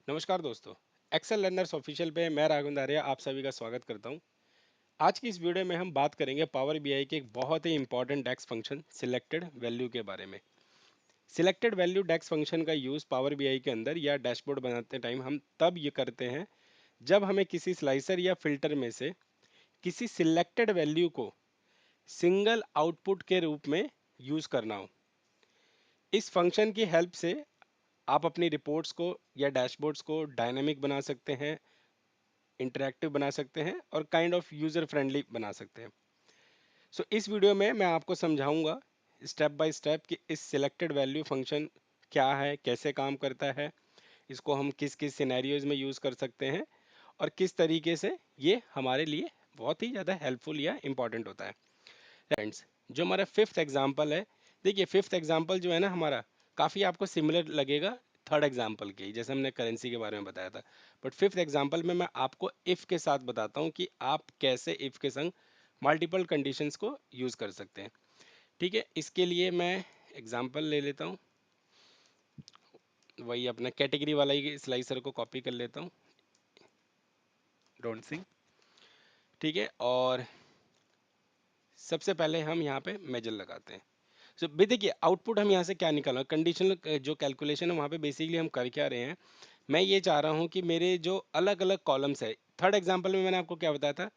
नमस्कार दोस्तों। Excel learners official पे मैं राघवेंद्र आर्या आप सभी का स्वागत करता हूं। आज की इस वीडियो में हम बात करेंगे पावर बीआई के एक बहुत ही इंपॉर्टेंट डेक्स फंक्शन सिलेक्टेड वैल्यू के बारे में। सिलेक्टेड वैल्यू डेक्स फंक्शन का यूज पावर बीआई के अंदर या डैशबोर्ड बनाते टाइम हम तब ये करते हैं जब हमें किसी स्लाइसर या फिल्टर में से किसी सिलेक्टेड वैल्यू को सिंगल आउटपुट के रूप में यूज करना हो। इस फंक्शन की हेल्प से आप अपनी रिपोर्ट्स को या डैशबोर्ड्स को डायनामिक बना सकते हैं, इंटरैक्टिव बना सकते हैं और काइंड ऑफ यूजर फ्रेंडली बना सकते हैं। सो इस वीडियो में मैं आपको समझाऊंगा स्टेप बाय स्टेप कि इस सिलेक्टेड वैल्यू फंक्शन क्या है, कैसे काम करता है, इसको हम किस किस सिनेरियोज में यूज कर सकते हैं और किस तरीके से ये हमारे लिए बहुत ही ज़्यादा हेल्पफुल या इम्पॉर्टेंट होता है। फ्रेंड्स, जो हमारा फिफ्थ एग्जाम्पल है, देखिए फिफ्थ एग्जाम्पल जो है ना हमारा काफ़ी आपको सिमिलर लगेगा थर्ड एग्जाम्पल के ही, जैसे हमने करेंसी के बारे में बताया था। बट फिफ्थ एग्जाम्पल में मैं आपको इफ़ के साथ बताता हूँ कि आप कैसे इफ़ के संग मल्टीपल कंडीशंस को यूज़ कर सकते हैं। ठीक है, इसके लिए मैं एग्जाम्पल ले लेता हूँ, वही अपना कैटेगरी वाला ही स्लाइसर को कॉपी कर लेता हूँ, डोंट सी। ठीक है, और सबसे पहले हम यहाँ पे मेजर लगाते हैं। सो भी देखिए आउटपुट हम यहाँ से क्या निकालना, कंडीशनल जो कैलकुलेशन है वहाँ पे बेसिकली हम कर क्या रहे हैं। मैं ये चाह रहा हूँ कि मेरे जो अलग अलग कॉलम्स है, थर्ड एग्जांपल में मैंने आपको क्या बताया था,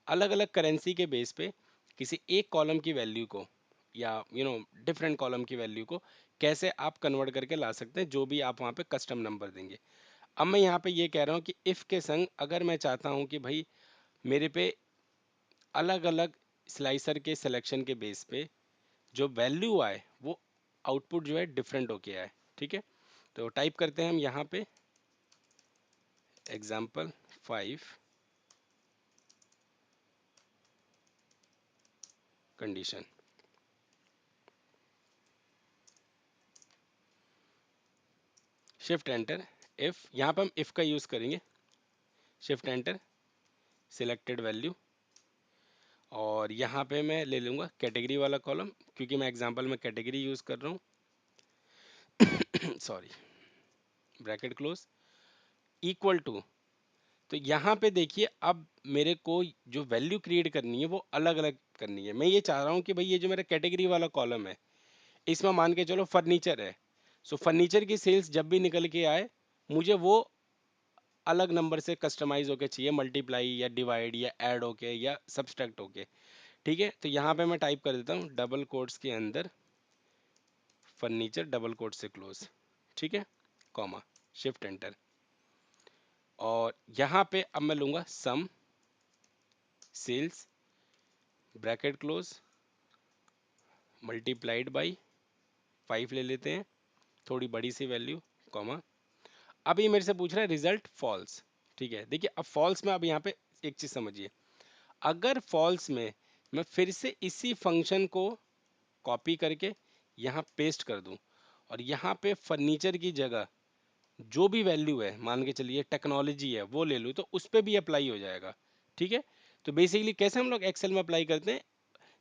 अलग अलग करेंसी के बेस पे किसी एक कॉलम की वैल्यू को या डिफरेंट कॉलम की वैल्यू को कैसे आप कन्वर्ट करके ला सकते हैं, जो भी आप वहाँ पे कस्टम नंबर देंगे। अब मैं यहाँ पे ये कह रहा हूँ कि इफ़ के संग अगर मैं चाहता हूँ कि भाई मेरे पे अलग अलग स्लाइसर के सिलेक्शन के बेस पे जो वैल्यू आए वो आउटपुट जो है डिफरेंट होके आए। ठीक है, तो टाइप करते हैं हम यहाँ पे example 5 condition, shift enter. If यहाँ पे हम इफ का यूज करेंगे, शिफ्ट एंटर, सिलेक्टेड वैल्यू, और यहाँ पे मैं ले लूँगा कैटेगरी वाला कॉलम क्योंकि मैं एग्जाम्पल में कैटेगरी यूज कर रहा हूँ sorry, bracket close, equal to. तो यहाँ पे देखिए अब मेरे को जो वैल्यू क्रिएट करनी है वो अलग अलग करनी है। मैं ये चाह रहा हूँ कि भाई ये जो मेरा कैटेगरी वाला कॉलम है इसमें मान के चलो फर्नीचर है। सो फर्नीचर की सेल्स जब भी निकल के आए मुझे वो अलग नंबर से कस्टमाइज होके चाहिए, मल्टीप्लाई या डिवाइड या ऐड होके या सब्सट्रैक्ट होके। ठीक है, तो यहाँ पे मैं टाइप कर देता हूँ डबल कोट्स के अंदर फर्नीचर, डबल कोट से क्लोज। ठीक है, कॉमा, शिफ्ट एंटर, और यहाँ पे अब मैं लूँगा some cells, bracket close, multiplied by 5 ले लेते हैं, थोड़ी बड़ी सी वैल्यू, कॉमा। अब ये मेरे से पूछ रहा है रिजल्ट फॉल्स। ठीक है, देखिए अब फॉल्स में अब यहाँ पे एक चीज समझिए, अगर फॉल्स में मैं फिर से इसी फंक्शन को कॉपी करके यहाँ पेस्ट कर दूं और यहाँ पे फर्नीचर की जगह जो भी वैल्यू है, मान के चलिए टेक्नोलॉजी है, वो ले लूँ तो उस पर भी अप्लाई हो जाएगा। ठीक है, तो बेसिकली कैसे हम लोग एक्सेल में अप्लाई करते हैं,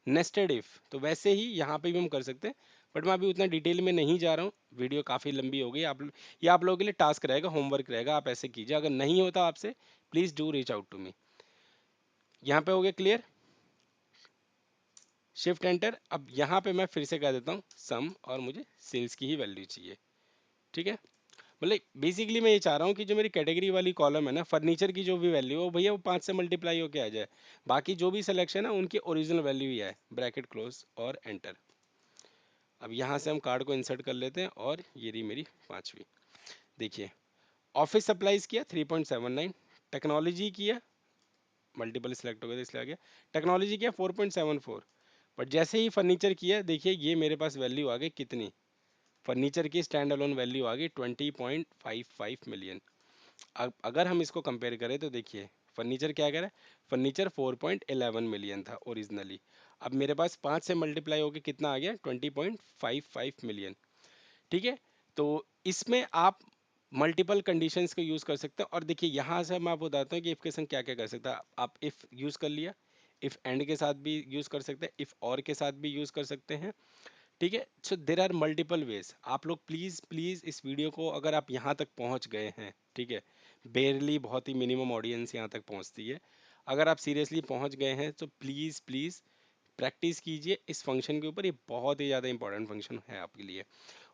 नेस्टेड इफ, तो वैसे ही यहाँ पे भी हम कर सकते हैं। बट मैं अभी उतना डिटेल में नहीं जा रहा हूँ, वीडियो काफ़ी लंबी हो गई। आप ये आप लोगों के लिए टास्क रहेगा, होमवर्क रहेगा, आप ऐसे कीजिए। अगर नहीं होता आपसे please do reach out to me. यहाँ पे हो गया क्लियर, शिफ्ट एंटर। अब यहाँ पे मैं फिर से कह देता हूँ सम, और मुझे सेल्स की ही वैल्यू चाहिए। ठीक है, मतलब बेसिकली मैं ये चाह रहा हूँ कि जो मेरी कैटेगरी वाली कॉलम है ना, फर्नीचर की जो भी वैल्यू है वो भैया वो 5 से मल्टीप्लाई होके आ जाए, बाकी जो भी सिलेक्शन है उनकी ओरिजिनल वैल्यू ही है, ब्रैकेट क्लोज और एंटर। अब यहाँ से हम कार्ड को इंसर्ट कर लेते हैं और ये रही मेरी पांचवी। देखिए ऑफिस सप्लाईज किया 3.79, टेक्नोलॉजी किया, मल्टीपल सिलेक्ट हो गया तो इसलिए आ गया, टेक्नोलॉजी किया 4.74। बट जैसे ही फर्नीचर किया देखिए ये मेरे पास वैल्यू आ गई कितनी, फर्नीचर की स्टैंड अलोन वैल्यू आ गई 20.55 मिलियन। अब अगर हम इसको कंपेयर करें तो देखिए फर्नीचर क्या कह रहा है, फर्नीचर 4.11 मिलियन था ओरिजिनली, अब मेरे पास 5 से मल्टीप्लाई होकर कितना आ गया, 20.55 मिलियन। ठीक है, तो इसमें आप मल्टीपल कंडीशंस को यूज़ कर सकते हैं। और देखिए यहाँ से मैं आपको बताता हूँ कि इफ़ के संग क्या क्या कर सकता है। आप इफ़ यूज़ कर लिया, इफ़ एंड के साथ भी यूज़ कर सकते हैं, इफ़ और के साथ भी यूज़ कर सकते हैं। ठीक है, सो देर आर मल्टीपल वेज। आप लोग प्लीज़ प्लीज़ इस वीडियो को अगर आप यहाँ तक पहुँच गए हैं ठीक है, बेरली बहुत ही मिनिमम ऑडियंस यहाँ तक पहुँचती है। अगर आप सीरियसली पहुँच गए हैं तो प्लीज़ प्लीज़ प्रैक्टिस कीजिए इस फंक्शन के ऊपर, ये बहुत ही ज़्यादा इंपॉर्टेंट फंक्शन है आपके लिए।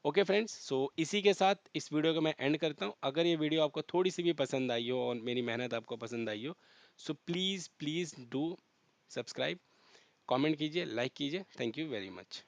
ओके फ्रेंड्स, सो इसी के साथ इस वीडियो को मैं एंड करता हूँ। अगर ये वीडियो आपको थोड़ी सी भी पसंद आई हो और मेरी मेहनत आपको पसंद आई हो, so please please do subscribe, comment कीजिए, लाइक कीजिए। Thank you very much.